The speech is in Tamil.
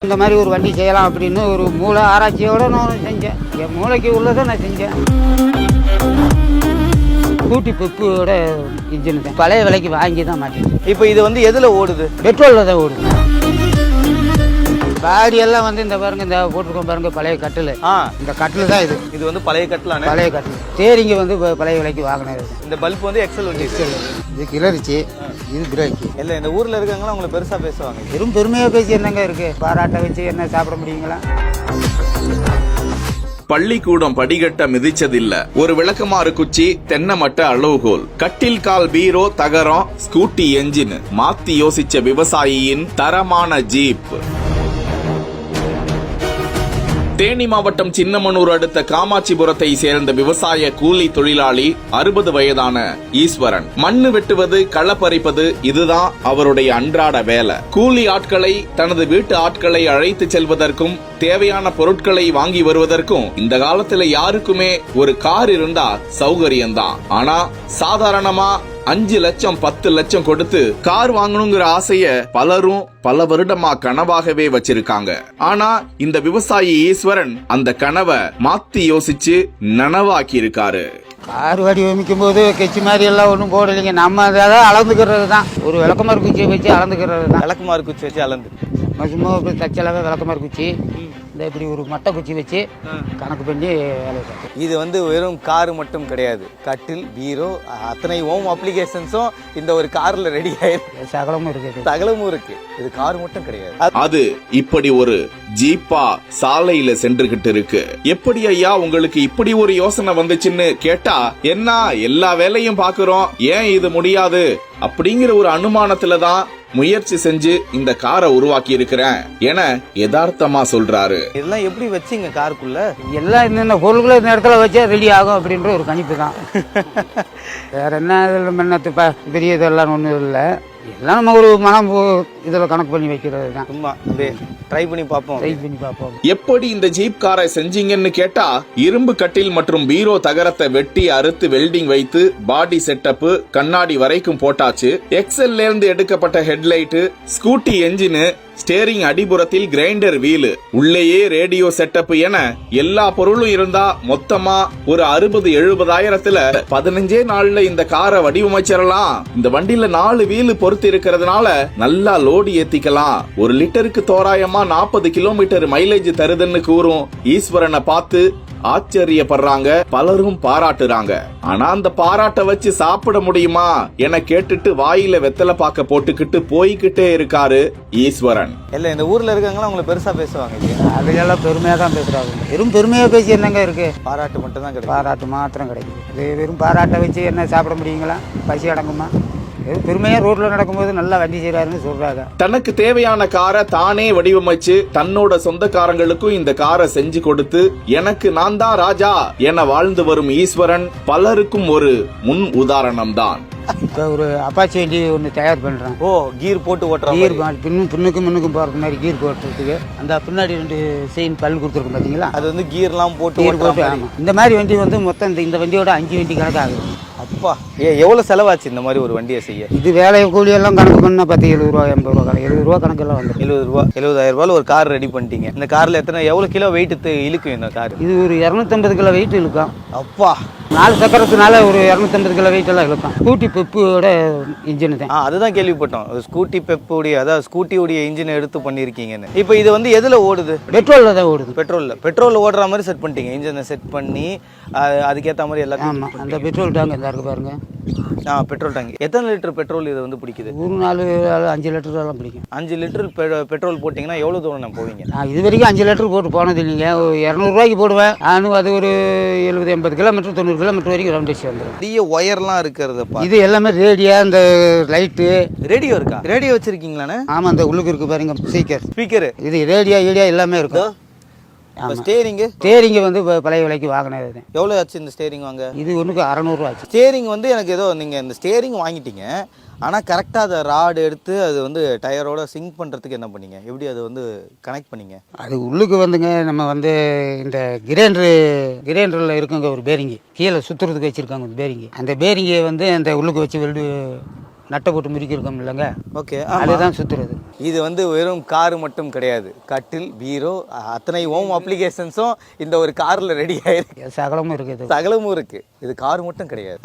இந்த மாதிரி ஒரு வண்டி செய்யலாம் அப்படின்னு ஒரு மூளை ஆராய்ச்சியோடு நான் செஞ்சேன். என் மூளைக்கு உள்ளதை நான் செஞ்சேன். ஸ்கூட்டி பெப்போட இன்ஜின் தான் பழைய விலைக்கு வாங்கி தான் மாட்டேன். இப்போ இது வந்து எதில் ஓடுது? பெட்ரோலில் தான் ஓடுது. பாடி எல்லாம் வந்து இந்த பாருங்க, இந்த போட்டிருக்கோம் பாருங்க, பழைய கட்டில். இந்த கட்டில் தான் இது. இது வந்து பழைய கட்டிலான பழைய கட்டில். ஸ்டேரிங் வந்து பழைய விலைக்கு வாங்கினது. இந்த பல்ப் வந்து எக்ஸல் வண்டி. இது கிளறிச்சு, இது பிரேக்கு. இல்லை இந்த ஊரில் இருக்காங்களா அவங்கள பெருசாக பேசுவாங்க. வெறும் பெருமையாக பேசி என்னங்க இருக்கு? பாராட்ட வச்சு என்ன சாப்பிட முடியுங்களா? பள்ளிக்கூடம் படிகட்ட மிதிச்சதில்ல, ஒரு விளக்கமாறு குச்சி, தென்னை மட்ட அளவுகோல், கட்டில் கால் பீரோ தகரம், ஸ்கூட்டி என்ஜின், மாத்தி யோசிச்ச விவசாயியின் தரமான ஜீப். தேனி மாவட்டம் சின்னமனூர் அடுத்த காமாட்சிபுரத்தை சேர்ந்த விவசாய கூலி தொழிலாளி 60 வயதான ஈஸ்வரன். மண்ணு வெட்டுவது, களை பறிப்பது இதுதான் அவருடைய அன்றாட வேலை. கூலி ஆட்களை தனது வீட்டு ஆட்களை அழைத்து செல்வதற்கும் தேவையான பொருட்களை வாங்கி வருவதற்கும் இந்த காலத்துல யாருக்குமே ஒரு கார் இருந்தா சௌகரியம்தான். ஆனா சாதாரணமா 5 லட்சம் 10 லட்சம் கொடுத்து கார் வாங்கணுங்கிற ஆசைய பலரும் பல வருடமா கனவாகவே வச்சிருக்காங்க. ஆனா இந்த விவசாயி ஈஸ்வரன் அந்த கனவை மாத்தி யோசிச்சு நனவாக்கி இருக்காரு. கார் வடிவமைக்கும் போது கெச்சி மாதிரி எல்லாம் ஒன்றும் போடலைங்க. நம்ம அதை அளந்துக்கிறது தான். ஒரு விளக்கமாறு குச்சியை வச்சு அளந்துக்கிறது தான். விளக்கமாறு குச்சி வச்சு அளந்து சும்மா தச்சளவே விளக்கமாறு குச்சி, இந்த இப்படி ஒரு மட்டை குச்சி வச்சு கணக்கு பண்ணி வேலை. இது வந்து வெறும் கார் மட்டும் கிடையாது, கட்டில், பீரோ, அத்தனை ஹோம் அப்ளிகேஷன்ஸும் இந்த ஒரு கார்ல ரெடி ஆயிருக்கு. சகலமும் இருக்கு. சகலமும் இருக்கு. இது கார் மட்டும் கிடையாது. அது இப்படி ஒரு ஜீப்பா சாலையில சென்றுகிட்டு இருக்கு. எப்படி ஐயா உங்களுக்கு இப்படி ஒரு யோசனை வந்துச்சுன்னு கேட்டா, என்ன எல்லா வேலையும் பாக்குறோம், ஏன் இது முடியாது அப்படிங்கிற ஒரு அனுமானத்துலதான் முயற்சி செஞ்சு இந்த காரை உருவாக்கி இருக்கிறேன் என யதார்த்தமா சொல்றாரு. இதெல்லாம் எப்படி வச்சீங்க காருக்குள்ள? எல்லாம் இந்த பொருட்களை இந்த இடத்துல வச்சா ரெடி ஆகும் அப்படின்ற ஒரு கணிப்பு தான். வேற என்ன இதில் பெரிய இதெல்லாம் ஒன்றும் இல்லை. எல்லாம் நம்ம ஒரு மனம் இதில் கணக்கு பண்ணி வைக்கிறது தான். சும்மா ட்ரை பண்ணி பார்ப்போம். எப்படி இந்த ஜீப் காரை செஞ்சீங்கன்னு கேட்டா, இரும்பு கட்டில் மற்றும் பீரோ தகரத்தை வெட்டி அறுத்து வெல்டிங் வைத்து பாடி செட்டப் கண்ணாடி வரைக்கும் போட்டாச்சு. எக்ஸல்ல இருந்து எடுக்கப்பட்ட ஹெட்லைட், ஸ்கூட்டி என்ஜின், ஸ்டேரிங் அடிபுறத்தில் கிரைண்டர் வீல், உள்ளேயே ரேடியோ செட்டப் என எல்லா பொருளும் இருந்தா மொத்தமா ஒரு 60-70ஆயிரத்துல 15 நாள்ல இந்த காரை வடிவமைச்சிடலாம். இந்த வண்டியில 4 வீல் பொறுத்து இருக்கிறதுனால நல்லா லோடு ஏத்திக்கலாம். 1 லிட்டருக்கு தோராயமா 40 கிலோமீட்டர் மைலேஜ் தருதுன்னு கூறும் ஈஸ்வரனை பார்த்து ஆச்சரியப்படுறாங்க, பலரும் பாராட்டுறாங்க. ஆனா அந்த பாராட்ட வச்சு சாப்பிட முடியுமா என கேட்டுட்டு வாயில வெத்தலை பாக்க போட்டுக்கிட்டு போய்கிட்டே இருக்காரு ஈஸ்வரன். இல்ல இந்த ஊர்ல இருக்காங்களா அவங்கள பெருசா பேசுவாங்க. அதுக்கெல்லாம் பெருமையா தான் பேசுறாங்க. வெறும் பெருமையா பேசி என்னங்க இருக்கு? பாராட்டு மட்டும் தான் கிடைக்கும். பாராட்டு மாத்திரம் கிடைக்கும். இது வெறும் பாராட்டை வச்சு என்ன சாப்பிட முடியுங்களா? பசி அடங்குமா? பெருமையா ரோட்ல நடக்கும்போது நல்லா வண்டி செய்யறாருன்னு சொல்றாங்க. தனக்கு தேவையான காரை தானே வடிவமைச்சு தன்னோட சொந்தக்காரங்களுக்கும் இந்த காரை செஞ்சு கொடுத்து எனக்கு நான் தான் ராஜா என வாழ்ந்து வரும் ஈஸ்வரன் பலருக்கும் ஒரு முன் உதாரணம் தான். இப்ப ஒரு அப்பாச்சி வண்டி ஒன்று தயார் பண்றேன். கீர் போட்டு ஓட்டுற கீர் பின்னுக்கும் முன்னுக்கும் போறது மாதிரி கீர் போட்டுறதுக்கு அந்த பின்னாடி 2 செயின் பல் கொடுத்துருக்கும் பாத்தீங்களா? அது வந்து கீர்லாம் போட்டு இந்த மாதிரி வண்டி வந்து மொத்தம் இந்த வண்டியோட 5 வண்டி கணக்கு ஆகுது. அப்பா எவ்வளவு செலவாச்சு இந்த மாதிரி ஒரு வண்டியை செய்ய? இது வேலை கூலி எல்லாம் கணக்கு பண்ணா 70 ரூபா 80 ரூபா 70 ரூபா கணக்கெல்லாம் வந்து 70 ரூபா 70,000 ரூபாய் ஒரு கார் ரெடி பண்ணிட்டீங்க. இந்த கார்ல எவ்வளவு கிலோ வெயிட் இழுக்கும் இந்த கார்? இது ஒரு 250 கிலோ வெயிட் இழுக்கும். அப்பா 4 சக்கரத்தினால ஒரு 250 கிலோ வெயிட் எல்லாம் இழுக்கும். ஸ்கூட்டி பெப்போட இன்ஜின் தான். அதுதான் கேள்விப்பட்டோம். ஸ்கூட்டி பெப்போடைய, அதாவது ஸ்கூட்டியோடைய இன்ஜினை எடுத்து பண்ணிருக்கீங்கன்னு. இப்போ இது வந்து எதுல ஓடுது? பெட்ரோல்ல தான் ஓடுது. பெட்ரோல்ல ஓடுற மாதிரி செட் பண்ணிட்டீங்க. இன்ஜினை செட் பண்ணி அதுக்கேற்ற மாதிரி எல்லாத்தையும். ஆமா, அந்த பெட்ரோல் டேங்க் இந்த இருக்கு பாருங்க. Petrol tank. எத்தனை லிட்டர் பெட்ரோல் இது வந்து பிடிக்குது? ஒரு 5 லிட்டர் எல்லாம் பிடிக்கும். 5 லிட்டர் பெட்ரோல் போட்டிங்கன்னா எவ்வளவு தூரம் நான் போவீங்க? நான் இது வரைக்கும் 5 லிட்டர் போட்டு போனது இல்லைங்க. 200 ரூபாய்க்கு போடுவேன். நானும் அது ஒரு 70-80 கிலோமீட்டர் 90 கிலோமீட்டர் வரைக்கும் ரவுண்ட் அடிச்சு வந்துடும். பெரிய ஒயர்லாம் இருக்கிறது. இது எல்லாமே ரேடியோ, இந்த லைட்டு. ரேடியோ இருக்கா? ரேடியோ வச்சிருக்கீங்களாண்ணே? ஆமா, அந்த உள்ளுக்கு இருக்கு பாருங்க ஸ்பீக்கர். இது ரேடியோ எல்லாமே இருக்கும். ஸ்டேரிங் வந்து பழைய விலைக்கு வாங்கினது. எவ்வளவு ஆச்சு இந்த ஸ்டேரிங் வாங்க? இது ஒன்றுக்கு 600 ரூபா ஆச்சு. ஸ்டேரிங் வந்து எனக்கு ஏதோ நீங்க இந்த ஸ்டேரிங் வாங்கிட்டீங்க, ஆனால் கரெக்டாக அதை ராடு எடுத்து அது வந்து டயரோட சிங்க் பண்ணுறதுக்கு என்ன பண்ணீங்க? எப்படி அது வந்து கனெக்ட் பண்ணீங்க? அது உள்ளுக்கு வந்துங்க, நம்ம வந்து இந்த கிரைண்டரில் இருக்குங்க ஒரு பேரிங்கு, கீழே சுற்றுறதுக்கு வச்சுருக்காங்க ஒரு பேரிங்கு. அந்த பேரிங்கை வந்து அந்த உள்ளுக்கு வச்சு நட்டை போட்டு முறிக்கிருக்கோம் இல்லைங்க, ஓகே. அதுதான் சுற்றுறது. இது வந்து வெறும் கார் மட்டும் கிடையாது, கட்டில், பீரோ, அத்தனை ஹோம் அப்ளிகேஷன்ஸும் இந்த ஒரு காரில் ரெடி ஆயிருக்கு. சகலமும் இருக்குது. சகலமும் இருக்குது, இது கார் மட்டும் கிடையாது.